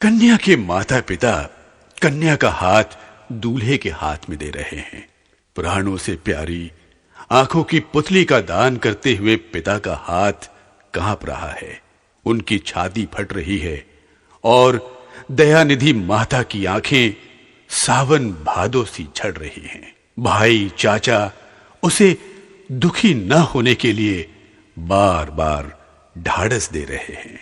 कन्या के माता पिता कन्या का हाथ दूल्हे के हाथ में दे रहे हैं। प्राणों से प्यारी आंखों की पुतली का दान करते हुए पिता का हाथ कांप रहा है, उनकी छाती फट रही है और दयानिधि माता की आंखें सावन भादों सी झड़ रही हैं। भाई चाचा उसे दुखी न होने के लिए बार बार ढाढ़स दे रहे हैं।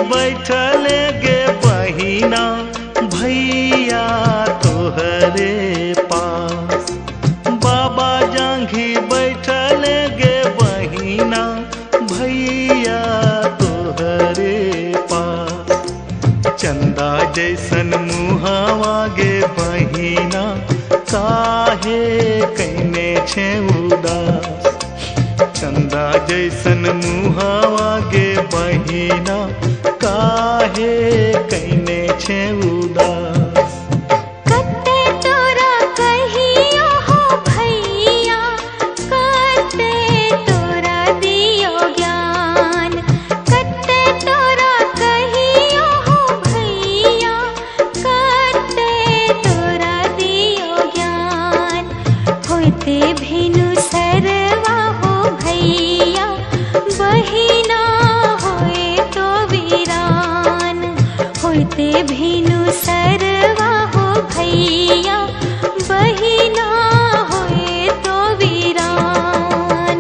बैठले गे बहिना भैया तोहरे पास। बाबा जांघी बैठले गे बहिना भैया तोहरे पास। चंदा जैसन मुहावा गे बहिना काहे कैने छे उदास। चंदा जैसन मुहावा गे बहिना काहे कैने छे उदास। कते तोरा कहियो हो भैया, कते तोरा दियो ज्ञान। कते तोरा कहियो हो भैया, कते तोरा दियो ज्ञान। होते भिनु सरवा हो भैया, बहिना होए तो वीरान। होते भिनु सरवा हो भैया, बहिना होए तो वीरान।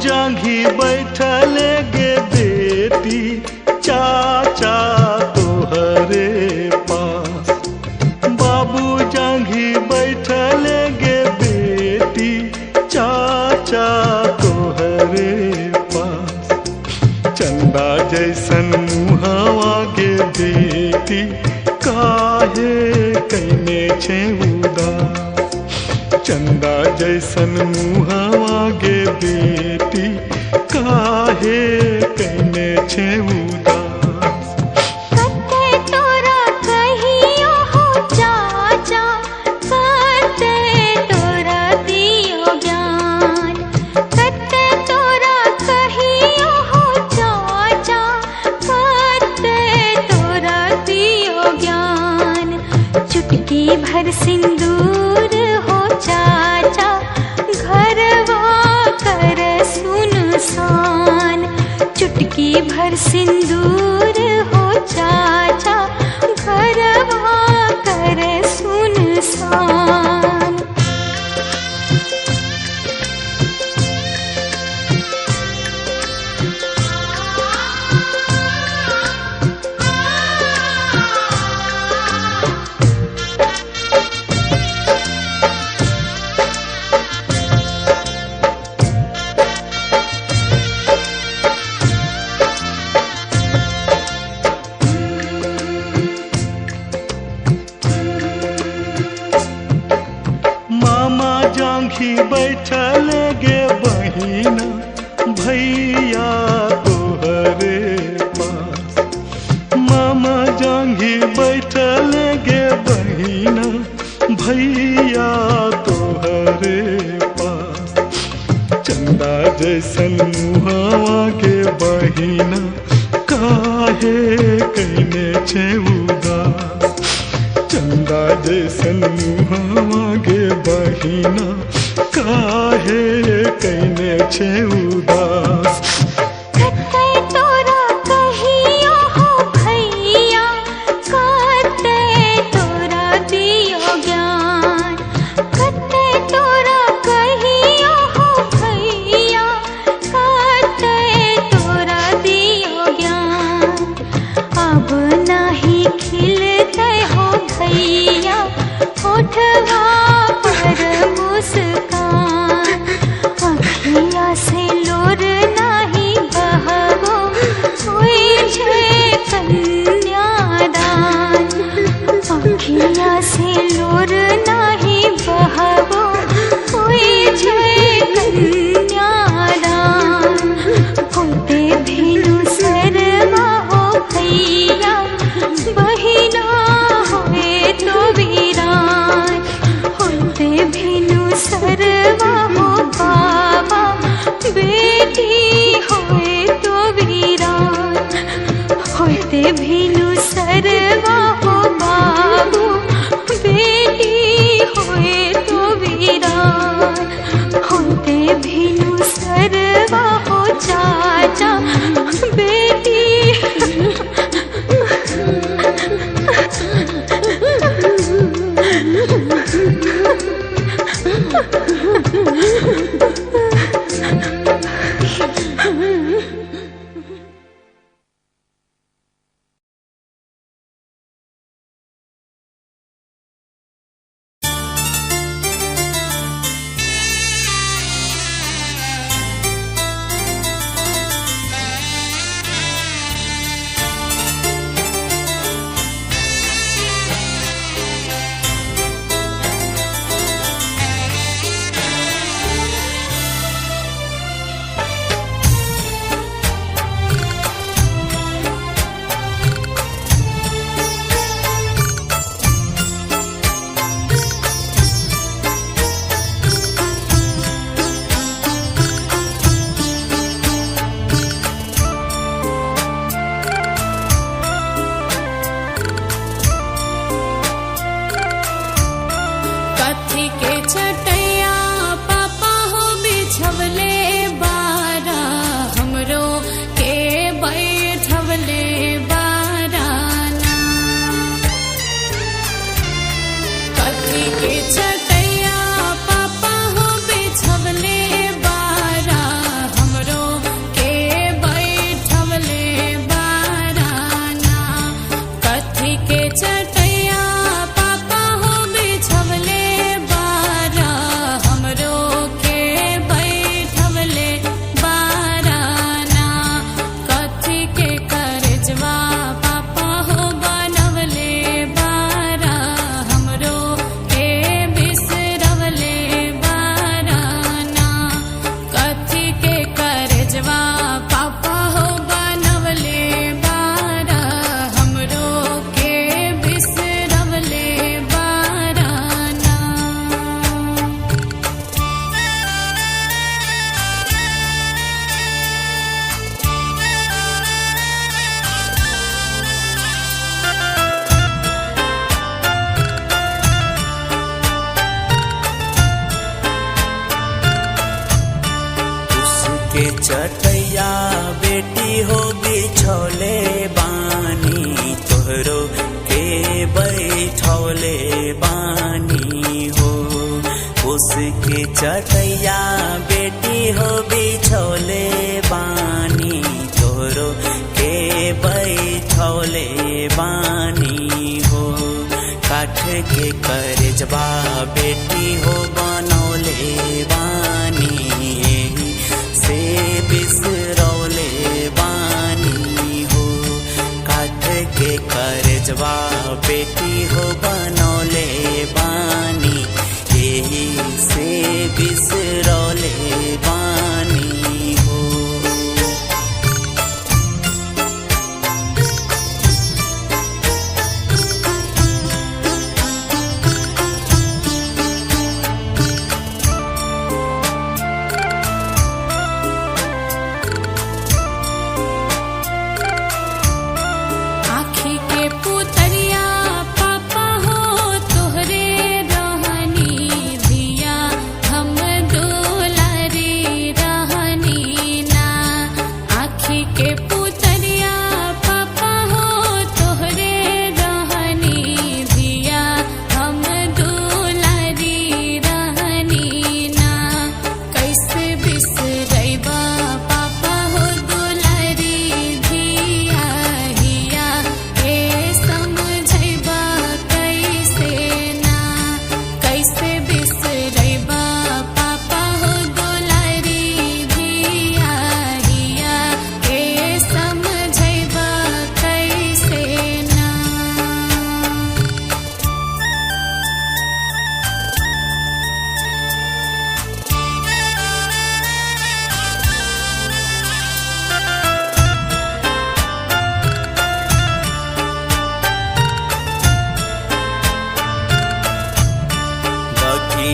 जांघी बैठले गे बेटी चाचा तोहरे पास। बाबू जांघी बैठले गे बेटी चाचा तोहरे पास। चंदा जैसन मुहावा गे बेटी काहे कैने छे उदास। चंदा जैसन मुहावा गे बेटी काहे कैने छे उदास। कते तोरा कहियो हो चाचा, कते तोरा दियो ज्ञान। कते तोरा कहियो हो चाचा, कते तोरा दियो ज्ञान। चुटकी भर सिंदूर हो चाचा, घरवा कर सुनसान। चुटकी भर सिंदूर हो चाचा, घरवा कर सुनसान। जांघी बैठले गे बहिना भैया तोहरे पास। मामा जांघी बैठले गे बहिना भैया तोहरे पास। चंदा जैसन मुहावा गे बहिना काहे कैने छे उदास। चंदा जैसन मुहावा गे बहिना काहे कैने छे उदास। कते तोरा कहियो हो भैया कते तोरा दियो ज्ञान। कते तोरा कहियो हो भैया कते तोरा दियो ज्ञान। अब नाही खिलते हो भैया होठवा पर मुस्कान। अखिया से लोर नाही बहबो होई छे कन्यादान। अखिया से लोर नाही बहबो होई छे कन्यादान। होते भेनु सरवा हो भैया बहिना होए तो वीरान। होते भेनु सरवा हो बाबा बेटी होए तो वीरान। होते भेनु सरवा हो बाबू बेटी होए तो वीरान। होते भेनु सरवा हो चाचा बेटी। चटैया बेटी हो बिछौले बानी तोहरो के बैठौले बानी हो। उसके चटैया बेटी हो बिछौले बानी तोहरो के बैठौले बानी हो। काठ के करजबा बेटी हो बनौले बानी से बिसरौले बानी हो। काठ के करजबा बेटी हो बनौले बानी यही से बिसरौले बानी हो। आँखी के पुतरिया पापा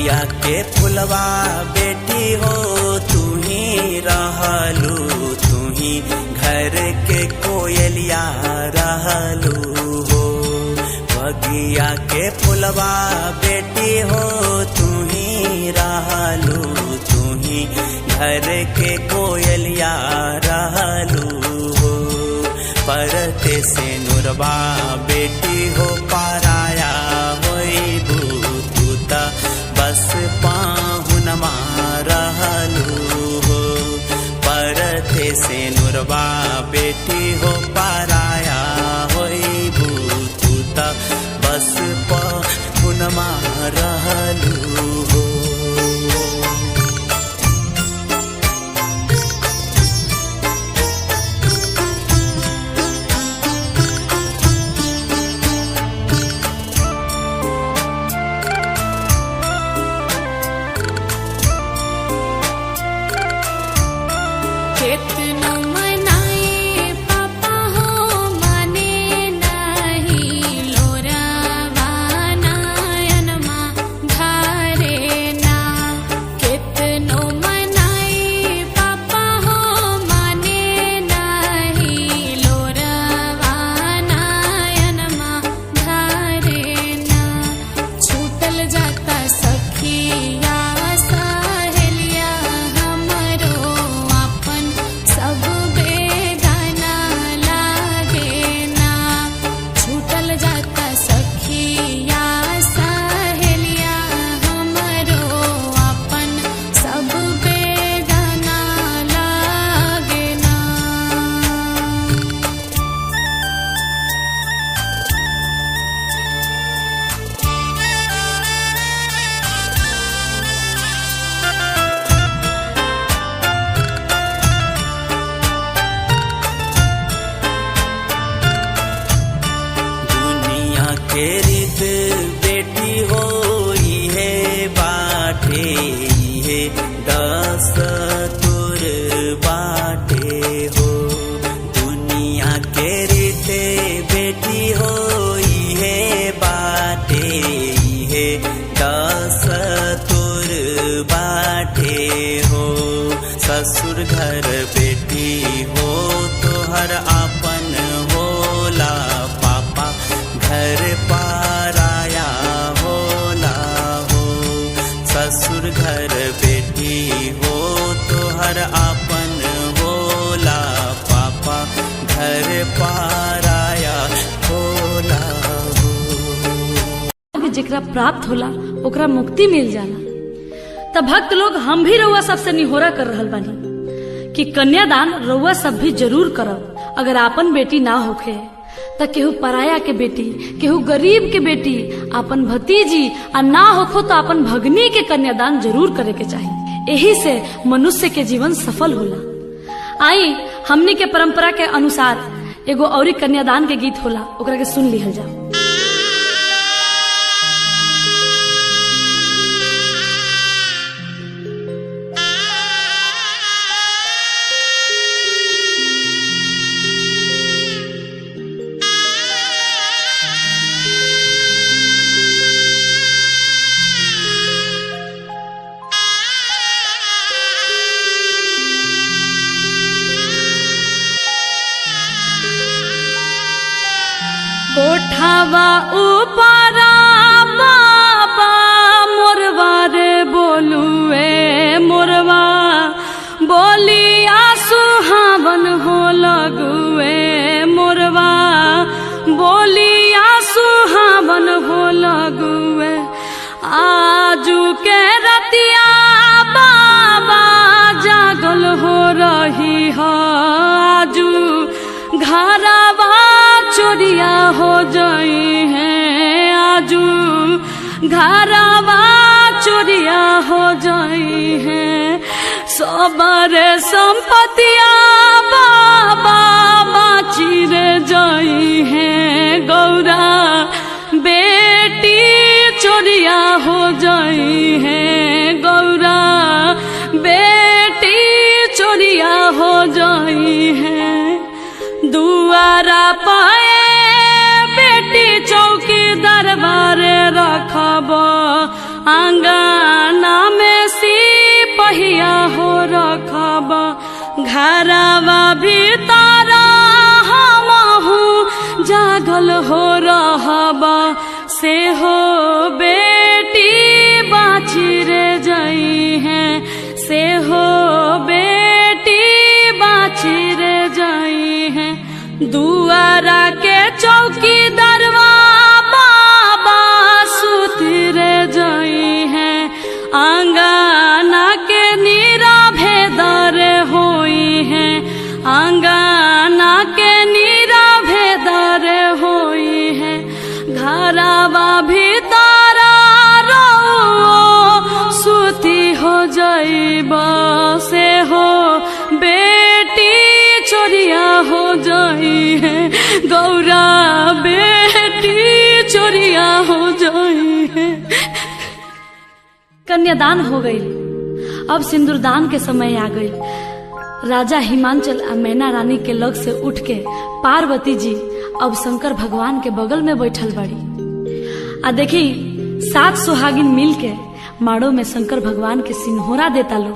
बगिया के फुलवा बेटी हो तू ही रहलू, तू ही घर के कोयलिया रहलू हो। बगिया के फुलवा बेटी हो तू ही रहलू, तू ही घर के कोयलिया रहलू हो। परते से नुरबा बेटी हो पाराया होइबू, तू त बस पाहुनमा रहलू हो। परते से नुरबा बेटी हो पाराया होइबू, तू त बस पाहुनमा रहलू हो। के रीत बेटी हो इहे बाटे, इहे दस्तूर बाटे हो। दुनिया के रीत बेटी हो इहे बाटे, इहे दस्तूर बाटे हो। ससुर घर बेटी हो तोहर आपन होला, पापा घर पाराया होला हो। ससुर घर बेटी हो तोहर आपन होला, पापा घर पाराया होला हो। जेकरा प्राप्त होला ओकरा मुक्ति मिल जाला। तब भक्त लोग हम भी रउआ सबसे निहोरा कर रहल बानी कि कन्यादान रउआ सब भी जरूर करब। अगर आपन बेटी ना होखे त केहू पराया के बेटी, केहू गरीब के बेटी, अपन भतीजी आ ना होखो तो अपन भगनी के कन्यादान जरूर करे के चाहिए। यही से मनुष्य के जीवन सफल होला। आई हमनी के परंपरा के अनुसार एगो औरी कन्यादान के गीत होला, ओकरा के सुन लिहल जाओ। कोठावा ऊपरा बाबा मोरवा रे बोलुए मोरवा, बोलिया सुहावन हो लगुए मोरवा, बोलिया सुहावन हो लगुए। आजू के रतिया बाबा जागल हो रही हो, आजू घरवा चोरिया हो जाई है, आजू घरवा चोरिया हो जाई है। सबरे संपत्तिया बाबा बाची रे जाई है, गौरा बेटी चोरिया हो जाई है, गौरा बेटी चोरिया हो जाई है। दुआरा पाए बेटी चौकी दरबार रखब, आंगन घरवा भीतर हमहू जागल हो रहबा से हो बेटी बाची रे जई है से हो बेटी बाची रे जई है दुआरा के चौकी दरवा बाबा सुती रे जई है आंगना के नीरा भेदर होई है आंगना के नीरा भेदर होई है घरवा भीतर रो सुती हो जाइबा से हो बेटी चोरिया हो जाई है गौरा बेटी चोरिया हो जाई है। कन्यादान हो गई। अब सिंदूरदान के समय आ गई। राजा हिमांचल और मैना रानी के लग से उठ के पार्वती जी अब शंकर भगवान के बगल में बैठल बड़ी आ देखी 7 सुहागिन मिल के माड़ो में शंकर भगवान के सिन्होरा देता लो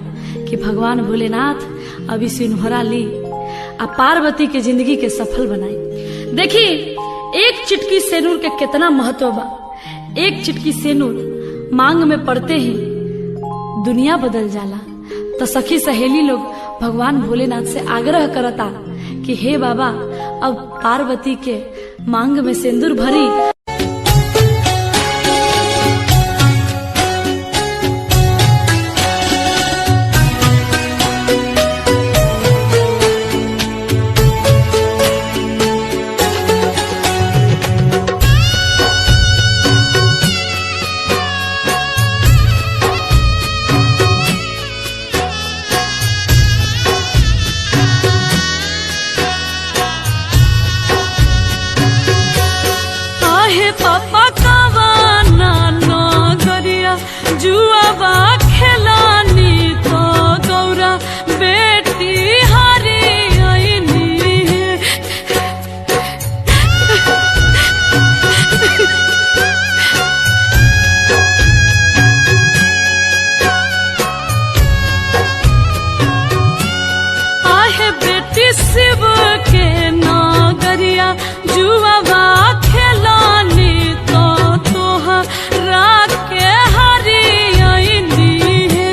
कि भगवान भोलेनाथ अभी सिन्होरा ली आ पार्वती के जिंदगी के सफल बनाई। देखी एक चिटकी सेनूर के कितना महत्व बा। एक चिटकी सेनूर मांग में पड़ते ही दुनिया बदल जाला। तो सखी सहेली लोग भगवान भोलेनाथ से आग्रह करता कि हे बाबा अब पार्वती के मांग में सिंदूर भरी। शिव के नागरिया जुआवा खेलानी तो तोहरा के हरियाईनी है।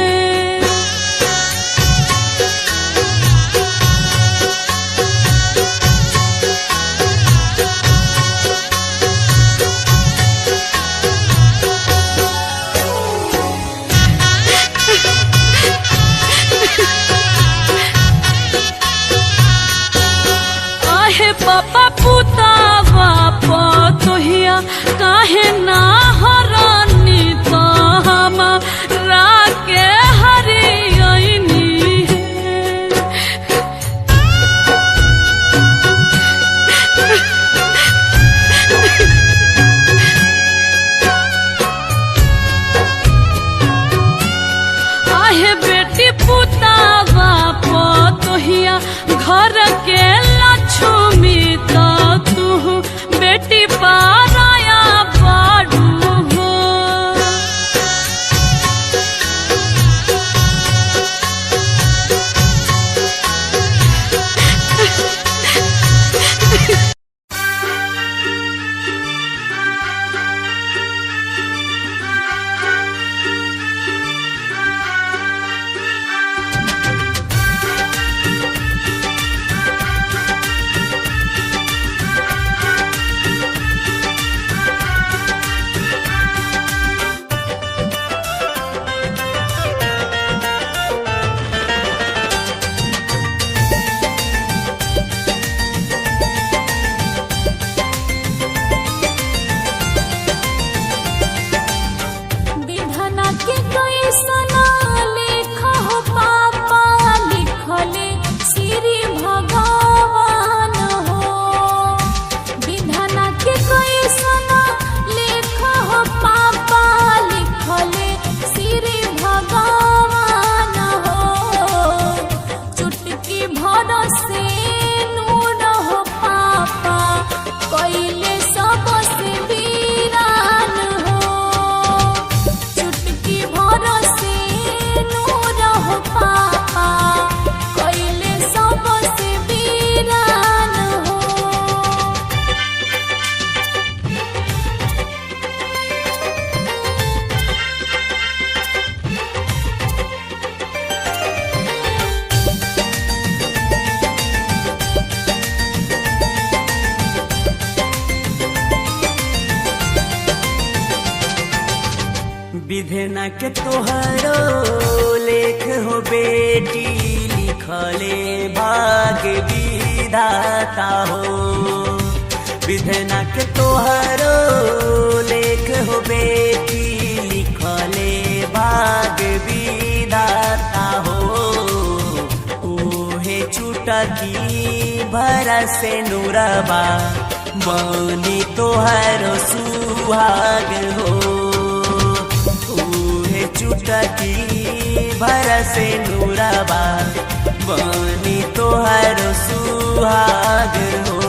पापा पुतावा पतोहिया काहे ना हरानी तो हमारा के हरियाईनी है। आहे बेटी पुतावा पतोहिया घर के लक्ष्मी तो तू बेटी पाराया बाड़ू हो। से विधना के तोहरो लेख हो बेटी, लिखले भाग्य विधाता हो। विधना के तोहरो लेख हो बेटी, लिखले भाग्य विधाता हो। ओहे चुटकी भरा से नुरबा, बनी तोहरो सुहाग हो। ओहे चुटकी भरा से नुरबा, बनी तोहरो सुहाग हो।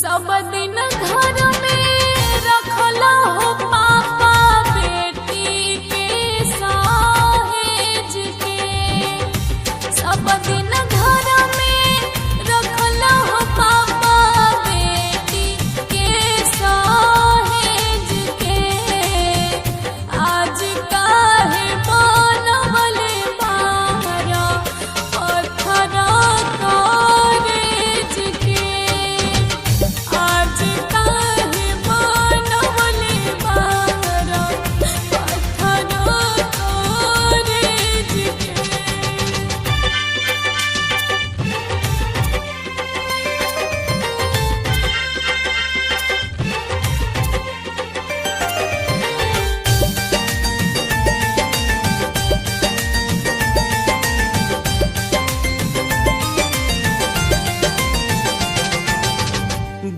सब दिन घर में रखला हो पापा बेटी के सहेज के। सब दिन घर में रखला हो पापा बेटी के सहेज के। आज काहे बनवले बाहर पत्थर कॉलेज के। आज काहे बनवले बाहर पत्थर कॉलेज के।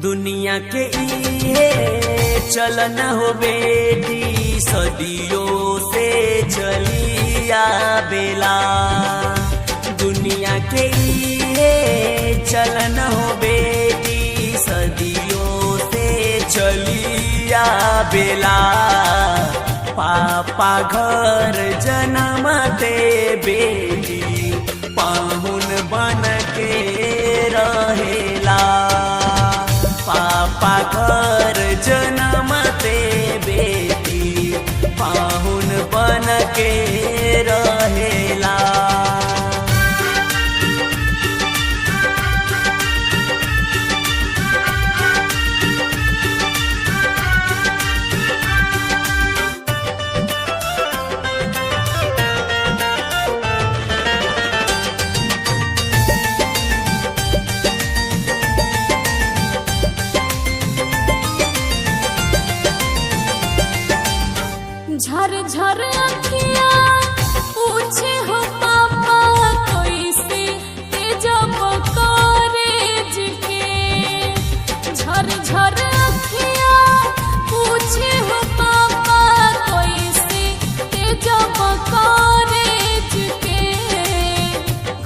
दुनिया के इहे चलन हो बेटी, सदियों से चली आवेला। दुनिया के इहे चलन हो बेटी, सदियों से चली आवेला। पापा घर जन्मते बेटी, पाहुन बन के रहेला। पापा घर जन्मते बेटी, पाहुन बन के रहेला। झर झर अखिया पूछे हो पापा, कैसे तेजब कॉलेज के। झर झर अखिया पूछे हो पापा, कैसे तेजब कॉलेज के।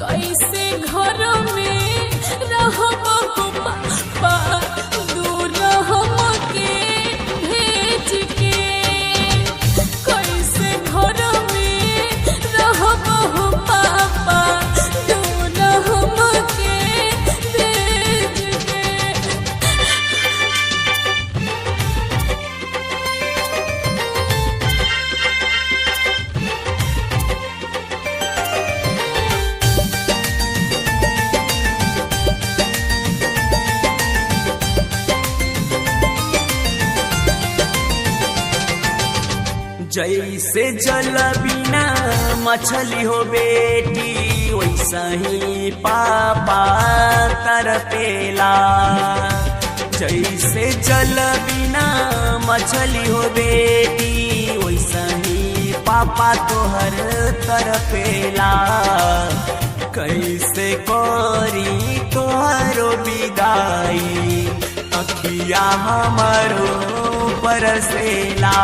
कैसे घर में रहब हो पापा, दूर हमके भेज के। कैसे घर में रहब हो पापा, दूर हमके भेज के। जैसे जल बिना मछली हो बेटी, वैसा ही पापा तरपेला। जैसे जल बिना मछली हो बेटी, वैसा ही पापा तोहर तरपेला। कैसे करी तोहरो विदाई, अखिया हमारो बरसेला।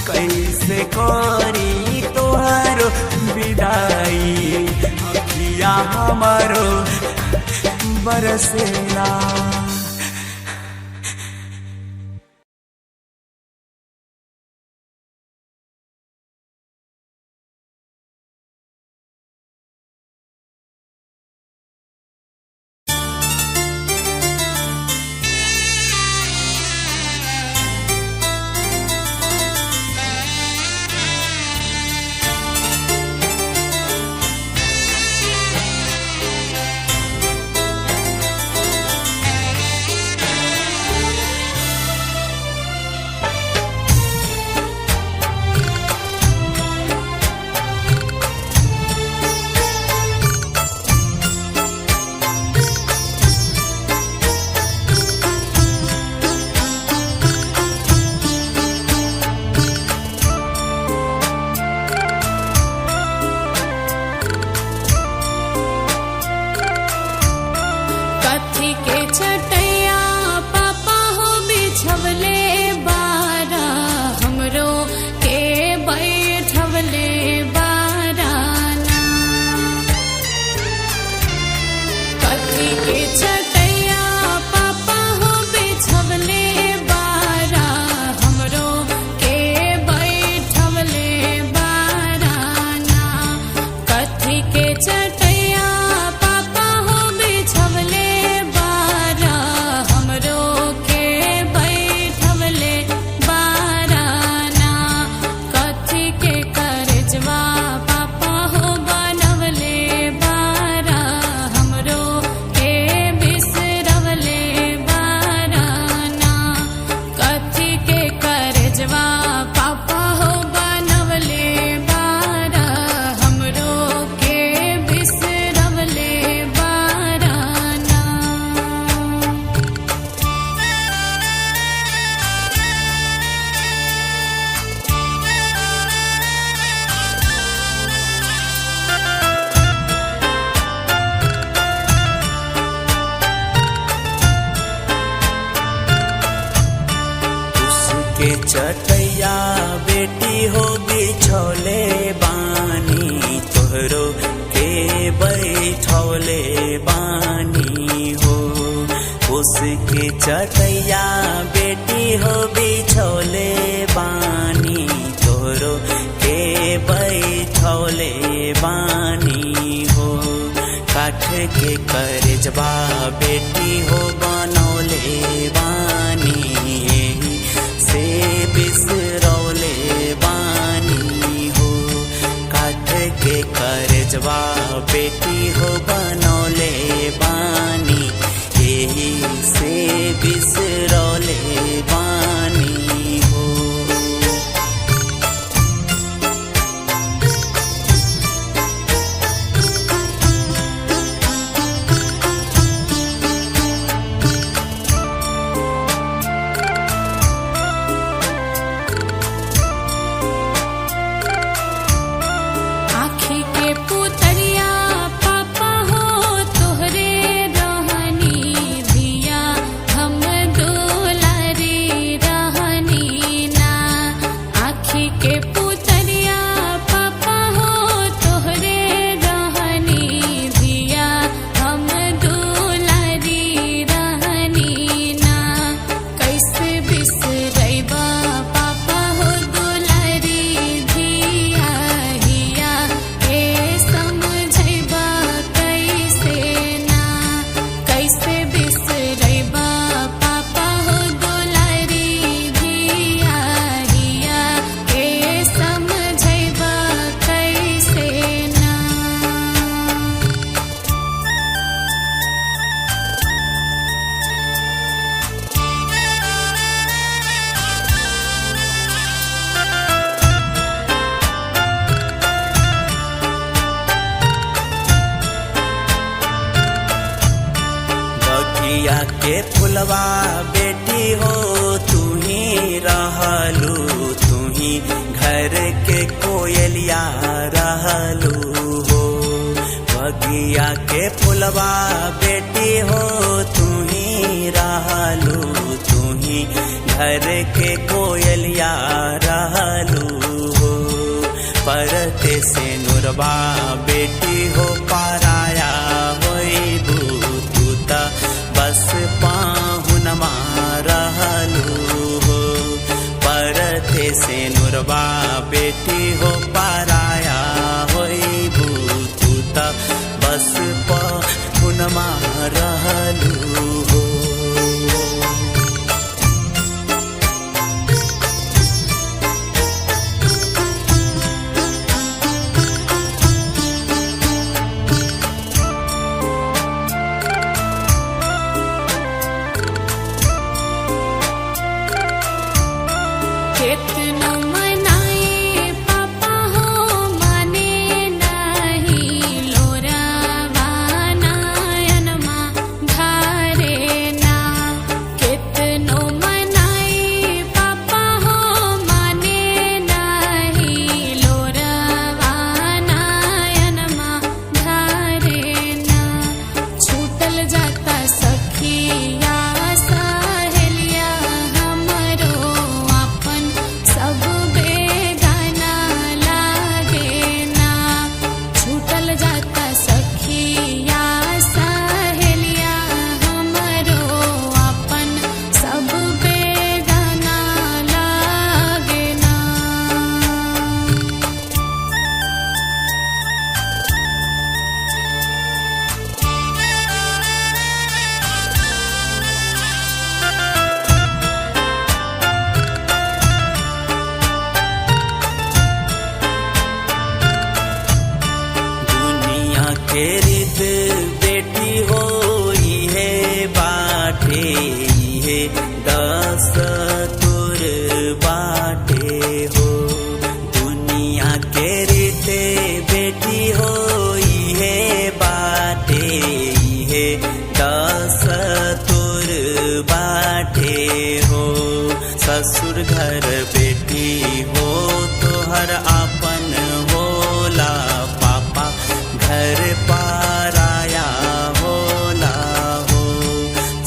कैसे करी तोहरो विदाई, अखिया हमारो बरसेला। चटैया बेटी हो बिछौले बानी तोहरो के बैठौले बानी हो उसके चटैया बेटी हो बिछौले बानी तोहरो के बैठौले बानी हो काठ के करजबा बेटी हो बनौले बानी से बिसरौले बानी हो काठ के करजबा बेटी हो बनौले बानी यही से बिसरौले बानी हो। बगिया के फुलवा बेटी हो तू ही रहलू तू ही घर के कोयलिया रहलू हो बगिया के फुलवा बेटी हो तू ही रहलू तू ही घर के कोयलिया रहलू हो परते से नुरबा बेटी हो पाराया होइबू बस पाहुनमा रहलू हो परते से नुरबा बेटी हो पाराया होइबू तू त बस पाहुनमा रहलू हो। के रीत बेटी हो इहे बाटे इहे दस्तूर बाटे हो दुनिया के रीत बेटी हो इहे बाटे इहे दस्तूर बाटे हो ससुर घर बेटी हो तोहर आपन होला पापा घर पाराया होला हो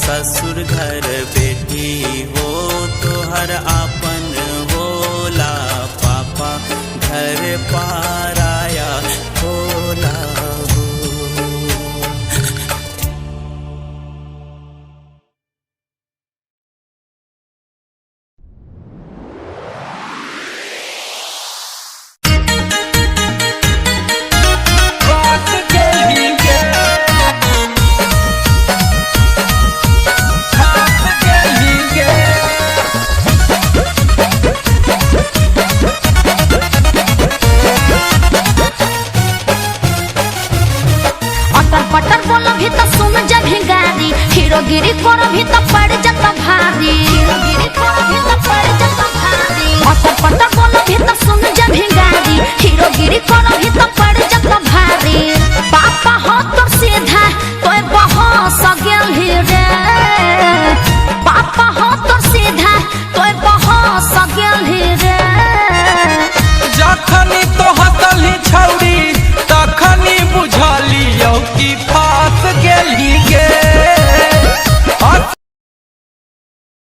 ससुर घर बेटी हो तोहर आपन पाराया होला हो। पटर बोलो भी तो सुन जब गारी, हीरोगिरी करो भी तो पड़ जाता भारी।